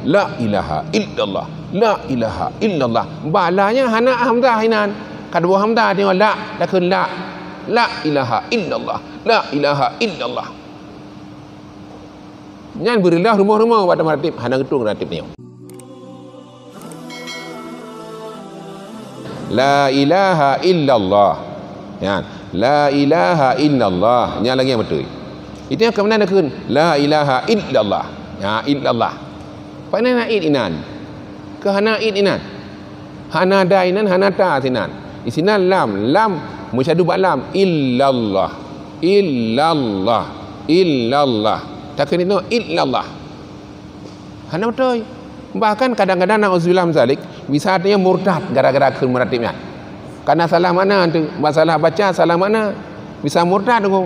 la ilaha illallah, la ilaha illallah. Balanya hana hamzah hinan. Kedua hamzah tengok la, dah kun la ilaha illallah, la ilaha illallah. Nyan berilah rumah-rumah pada maratib hana getung maratib ni. La ilaha illallah. Ya, la ilaha illallah. Nya lagi yang betul. Itu yang kemudian ada kun la ilaha illallah. Ya, illallah. Pada nak inan. Ke hana inan. Hana dainan hana ta sinan. Isinan lam musyadu ba lam illallah. Illallah. Illallah. Takkan itu illallah. Hana betul. Bahkan kadang-kadang na'udzubillah min zalik bisa artinya murtad gara-gara ke maratibnya. Karena salah makna tu, masalah baca salah makna bisa murtad tu.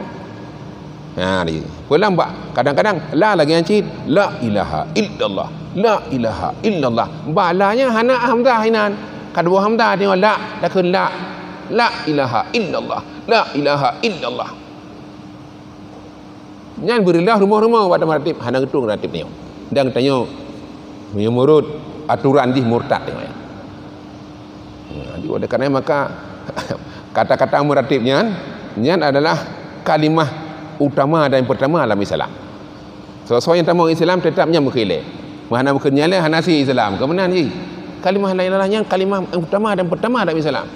Nah, ni. Pulang mbak kadang-kadang la lagi yang cit la ilaha illallah, la ilaha illallah. Balanya hana hamzah hinan. Kedua hamzah tengok la, dah kun la ilaha illallah, la ilaha illallah. Nyan berilah rumah-rumah pada maratib hana getung maratib ni. Dan tanya menyemurut aturan di murtad tengok ya. Jadi oleh kerana maka kata-kata maratibnya nyan adalah kalimah utama dan pertama dalam Islam. Sesuai yang tamu Islam tetapnya berkhilaf. Mana berkenyala hanasi Islam. Kemudian ni kalimah la ilaha yang kalimah utama dan pertama dalam Islam.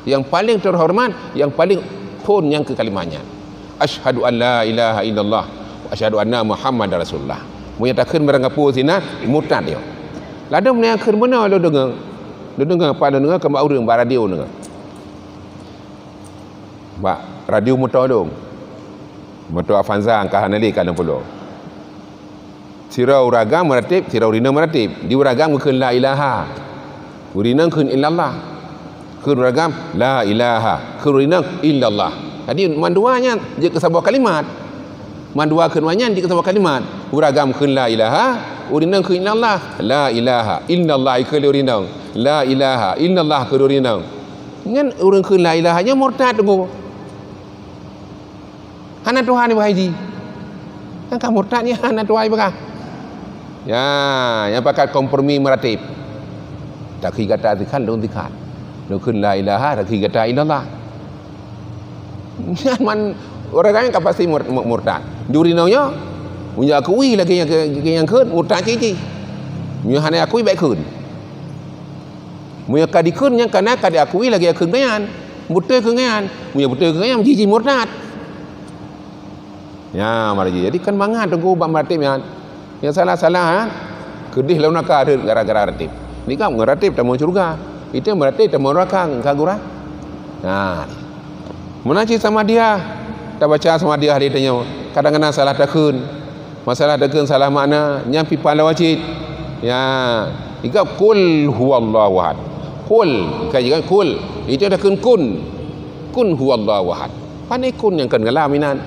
Yang paling terhormat, yang paling pun yang ke kalimahnya. Asyhadu an la ilaha illallah wa asyhadu anna Muhammadar Rasulullah. Menyatakan merangapu sina murtad dia. Lada menyatakan benar lo dengar. Lo dengar apa lo dengar ke mak urang ba radio dengar. Ba radio motor dong. Motor Avanza angka hanali kan pulau. Sirau ragam maratib, sirau rina maratib. Di ragam keun la ilaha. Urina keun illallah. Keun ragam la ilaha. Keun rina illallah. Jadi manduanya je ke sebuah kalimat. Mandua keunnya je ke sebuah kalimat. Uragam keun la ilaha, urina keun illallah. La ilaha illallah keun urina. La ilaha illallah keun urina. Ngan urang keun la ilaha nya murtad tu. Hana Tuhan ibu haji. Kan kamu murtadnya hana Tuhan ibu kah? Ya, yang pakai kompromi maratib. Tak kata kan dong dikat. Dokun la ilaha tak kata illallah. Man orang lain kan pasti murtad. Durinaunya punya akui lagi yang kun murtad cici. Punya hana akui baik kun. Punya kadikun yang kana kadakui lagi kun bayan. Buta kengan. Punya buta kengan cici murtad. Ya, mari jadi kan mangat tunggu bab maratib yang salah-salah kan. Kedih lawan nakar gara-gara ratib. Ni kan maratib tamu surga. Itu maratib tamu neraka kagura. Nah. Menaci sama dia. Tak baca sama dia hari tanya. Kadang-kadang salah takun. Masalah takun salah makna nyampi pala wajib. Ya, ika kul huwallahu ahad. Kul, kajian kul. Itu takun kun. Kun huwallahu ahad. Pandai kun yang kan galaminan.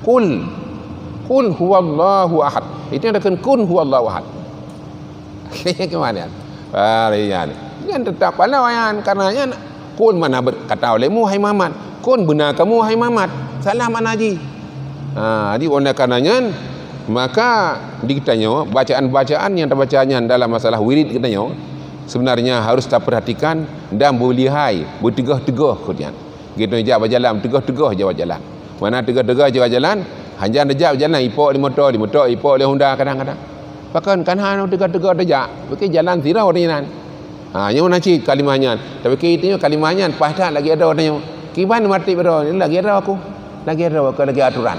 Kul huwallahu ahad. Itu yang akan kun huwallahu ahad. Gimana? Ini kan tetap pada wayan karenanya kun mana berkata olehmu hai Muhammad. Kun benar kamu hai Muhammad. Salah mana haji. Jadi oleh karenanya maka ditanya bacaan-bacaan yang terbacanya dalam masalah wirid katanya sebenarnya harus kita perhatikan dan berlihai, bertegah-tegah kemudian. Gitu je berjalan, tegah-tegah je berjalan. Mana tegak-tegak jalan jalan, hanya dejak jalan ipok di motor ipok di Honda kadang-kadang. Bahkan kan hanya tegak-tegak dejak, pakai jalan tirau ni nan. Yang nanti kalimahnya, tapi kita kalimahnya pasal lagi ada orangnya. Kiban mati berdoa, lagi ada aku lagi aturan.